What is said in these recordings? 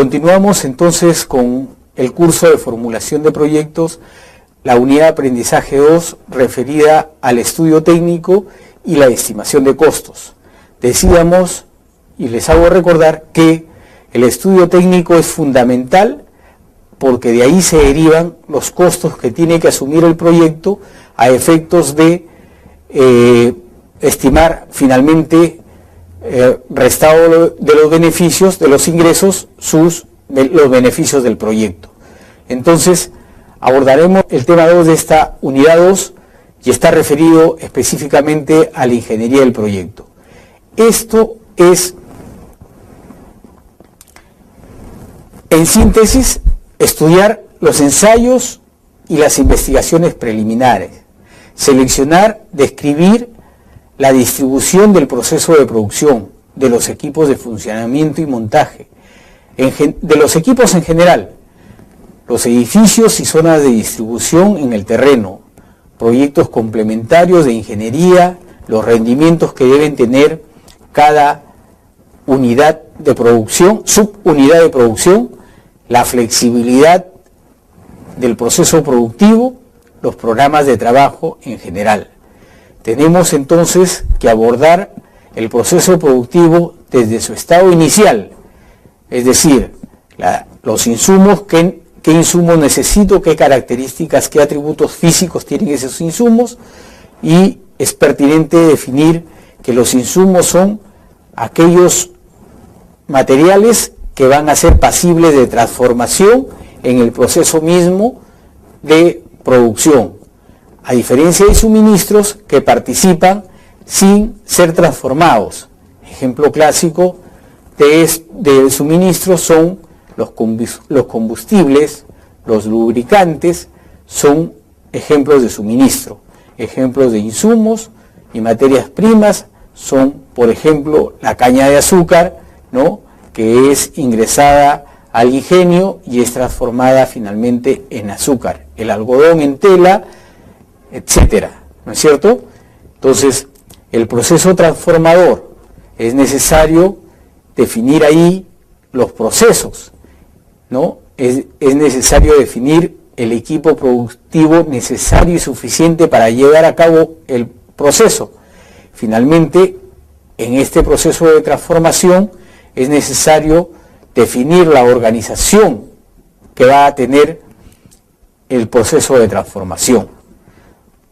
Continuamos entonces con el curso de formulación de proyectos, la unidad de aprendizaje 2 referida al estudio técnico y la estimación de costos. Decíamos, y les hago recordar, que el estudio técnico es fundamental porque de ahí se derivan los costos que tiene que asumir el proyecto a efectos de estimar finalmente restado de los beneficios, de los ingresos, los beneficios del proyecto. Entonces, abordaremos el tema 2 de esta unidad 2 y está referido específicamente a la ingeniería del proyecto. Esto es, en síntesis, estudiar los ensayos y las investigaciones preliminares, seleccionar, describir la distribución del proceso de producción, de los equipos de funcionamiento y montaje, de los equipos en general, los edificios y zonas de distribución en el terreno, proyectos complementarios de ingeniería, los rendimientos que deben tener cada unidad de producción, subunidad de producción, la flexibilidad del proceso productivo, los programas de trabajo en general. Tenemos entonces que abordar el proceso productivo desde su estado inicial, es decir, los insumos, qué insumos necesito, qué características, qué atributos físicos tienen esos insumos, y es pertinente definir que los insumos son aquellos materiales que van a ser pasibles de transformación en el proceso mismo de producción, a diferencia de suministros que participan sin ser transformados. Ejemplo clásico de suministros son los combustibles, los lubricantes, son ejemplos de suministro. Ejemplos de insumos y materias primas son, por ejemplo, la caña de azúcar, ¿no?, que es ingresada al ingenio y es transformada finalmente en azúcar, el algodón en tela, etcétera, ¿no es cierto? Entonces, el proceso transformador, es necesario definir ahí los procesos, ¿no? Es necesario definir el equipo productivo necesario y suficiente para llevar a cabo el proceso. Finalmente, en este proceso de transformación es necesario definir la organización que va a tener el proceso de transformación.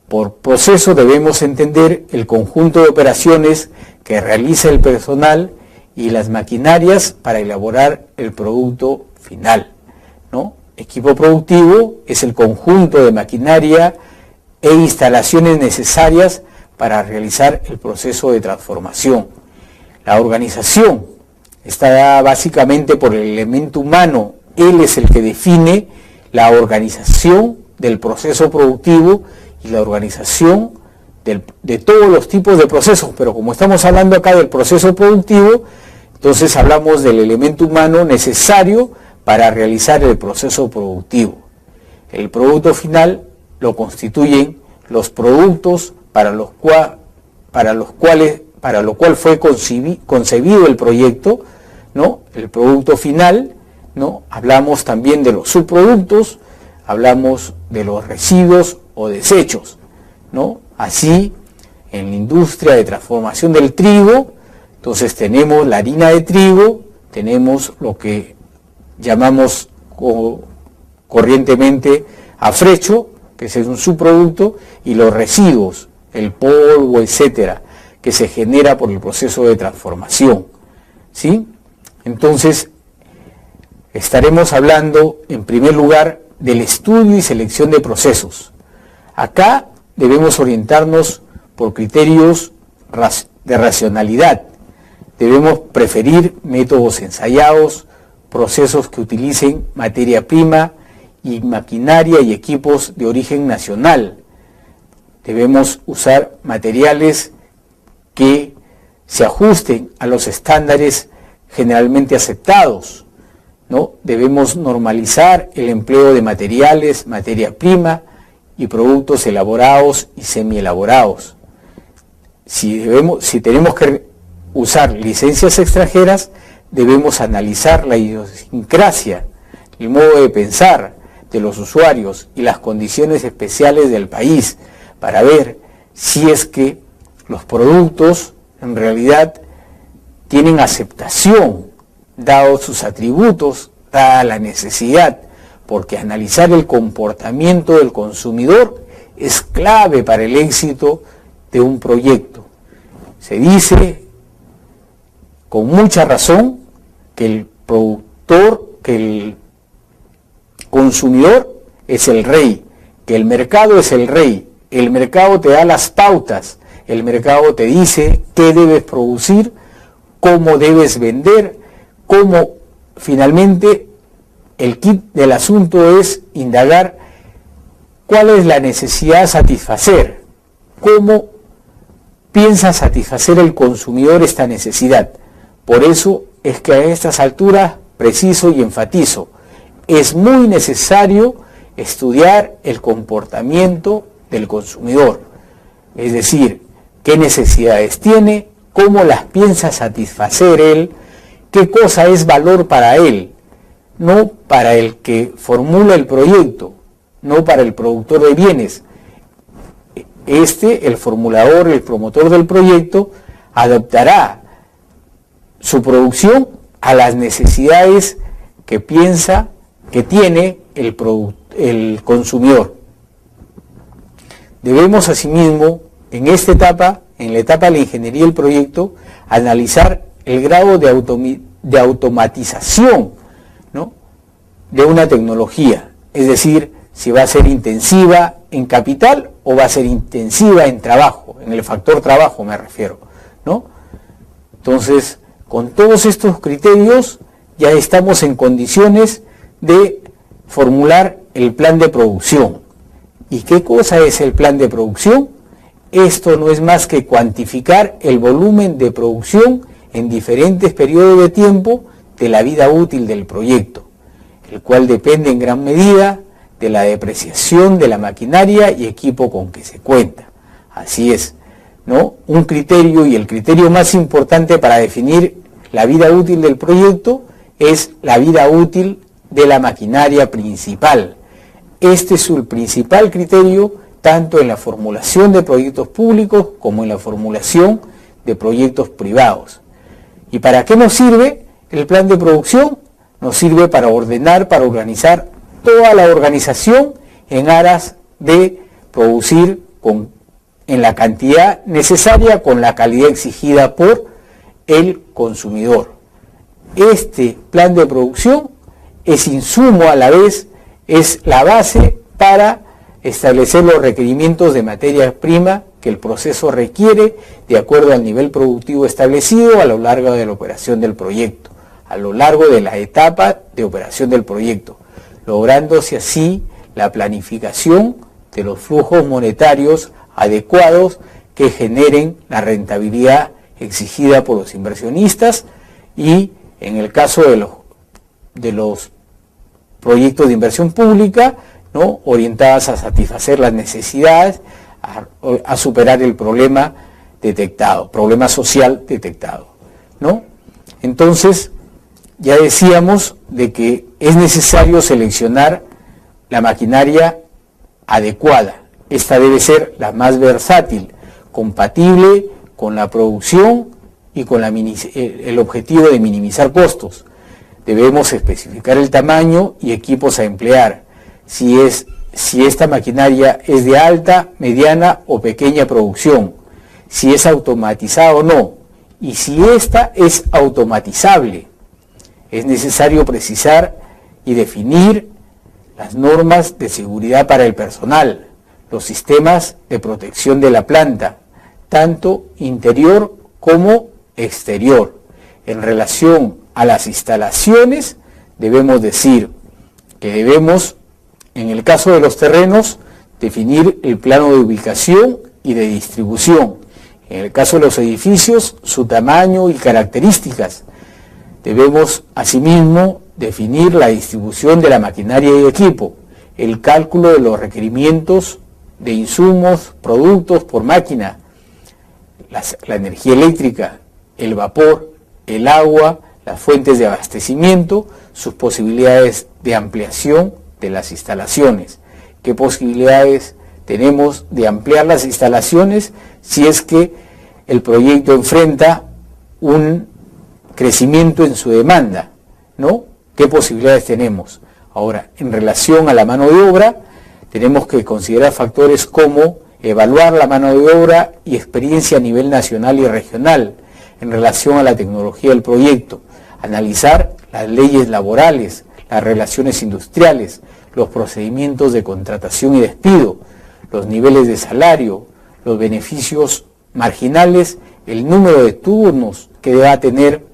Por proceso debemos entender el conjunto de operaciones que realiza el personal y las maquinarias para elaborar el producto final, ¿no? Equipo productivo es el conjunto de maquinaria e instalaciones necesarias para realizar el proceso de transformación. La organización está dada básicamente por el elemento humano. Él es el que define la organización del proceso productivo y la organización de todos los tipos de procesos, pero como estamos hablando acá del proceso productivo, entonces hablamos del elemento humano necesario para realizar el proceso productivo. El producto final lo constituyen los productos para lo cual fue concebido el proyecto, ¿no? El producto final, ¿no? Hablamos también de los subproductos, hablamos de los residuos o desechos, ¿no? Así, en la industria de transformación del trigo, entonces tenemos la harina de trigo, tenemos lo que llamamos corrientemente afrecho, que es un subproducto, y los residuos, el polvo, etcétera, que se genera por el proceso de transformación, ¿sí? Entonces, estaremos hablando, en primer lugar, del estudio y selección de procesos. Acá debemos orientarnos por criterios de racionalidad. Debemos preferir métodos ensayados, procesos que utilicen materia prima y maquinaria y equipos de origen nacional. Debemos usar materiales que se ajusten a los estándares generalmente aceptados, ¿no? Debemos normalizar el empleo de materiales, materia prima y productos elaborados y semielaborados. Si tenemos que usar licencias extranjeras, debemos analizar la idiosincrasia, el modo de pensar de los usuarios y las condiciones especiales del país para ver si es que los productos en realidad tienen aceptación, dados sus atributos, dada la necesidad, porque analizar el comportamiento del consumidor es clave para el éxito de un proyecto. Se dice con mucha razón que el productor, que el consumidor es el rey, que el mercado es el rey. El mercado te da las pautas, el mercado te dice qué debes producir, cómo debes vender, cómo finalmente el kit del asunto es indagar cuál es la necesidad a satisfacer, cómo piensa satisfacer el consumidor esta necesidad. Por eso es que a estas alturas preciso y enfatizo, es muy necesario estudiar el comportamiento del consumidor, es decir, qué necesidades tiene, cómo las piensa satisfacer él, qué cosa es valor para él, no para el que formula el proyecto, no para el productor de bienes. El formulador, el promotor del proyecto, adaptará su producción a las necesidades que piensa que tiene el consumidor. Debemos asimismo, en esta etapa, en la etapa de la ingeniería del proyecto, analizar el grado de automatización, ¿no?, de una tecnología, es decir, si va a ser intensiva en capital o va a ser intensiva en trabajo, en el factor trabajo me refiero, ¿no? Entonces, con todos estos criterios ya estamos en condiciones de formular el plan de producción. ¿Y qué cosa es el plan de producción? Esto no es más que cuantificar el volumen de producción en diferentes periodos de tiempo de la vida útil del proyecto, el cual depende en gran medida de la depreciación de la maquinaria y equipo con que se cuenta. Así es, ¿no? Un criterio, y el criterio más importante para definir la vida útil del proyecto, es la vida útil de la maquinaria principal. Este es el principal criterio tanto en la formulación de proyectos públicos como en la formulación de proyectos privados. ¿Y para qué nos sirve el plan de producción? Nos sirve para ordenar, para organizar toda la organización en aras de producir en la cantidad necesaria con la calidad exigida por el consumidor. Este plan de producción es insumo a la vez, es la base para establecer los requerimientos de materia prima que el proceso requiere de acuerdo al nivel productivo establecido a lo largo de la operación del proyecto, a lo largo de la etapa de operación del proyecto, lográndose así la planificación de los flujos monetarios adecuados que generen la rentabilidad exigida por los inversionistas y, en el caso de los proyectos de inversión pública, ¿no?, orientadas a satisfacer las necesidades, a superar el problema detectado, problema social detectado, ¿no? Entonces, ya decíamos de que es necesario seleccionar la maquinaria adecuada. Esta debe ser la más versátil, compatible con la producción y con el objetivo de minimizar costos. Debemos especificar el tamaño y equipos a emplear, si esta maquinaria es de alta, mediana o pequeña producción, si es automatizada o no, y si esta es automatizable. Es necesario precisar y definir las normas de seguridad para el personal, los sistemas de protección de la planta, tanto interior como exterior. En relación a las instalaciones, debemos decir que debemos, en el caso de los terrenos, definir el plano de ubicación y de distribución. En el caso de los edificios, su tamaño y características. Debemos, asimismo, definir la distribución de la maquinaria y equipo, el cálculo de los requerimientos de insumos, productos por máquina, la energía eléctrica, el vapor, el agua, las fuentes de abastecimiento, sus posibilidades de ampliación de las instalaciones. ¿Qué posibilidades tenemos de ampliar las instalaciones si es que el proyecto enfrenta un crecimiento en su demanda, ¿no? ¿Qué posibilidades tenemos? Ahora, en relación a la mano de obra, tenemos que considerar factores como evaluar la mano de obra y experiencia a nivel nacional y regional en relación a la tecnología del proyecto, analizar las leyes laborales, las relaciones industriales, los procedimientos de contratación y despido, los niveles de salario, los beneficios marginales, el número de turnos que deba tener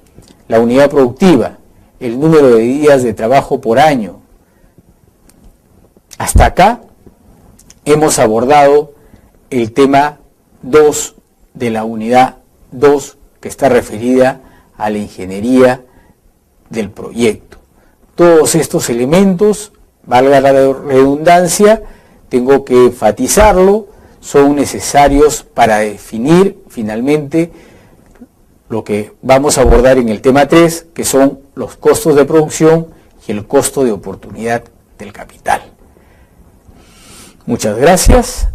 la unidad productiva, el número de días de trabajo por año. Hasta acá hemos abordado el tema 2 de la unidad 2, que está referida a la ingeniería del proyecto. Todos estos elementos, valga la redundancia, tengo que enfatizarlo, son necesarios para definir finalmente lo que vamos a abordar en el tema 3, que son los costos de producción y el costo de oportunidad del capital. Muchas gracias.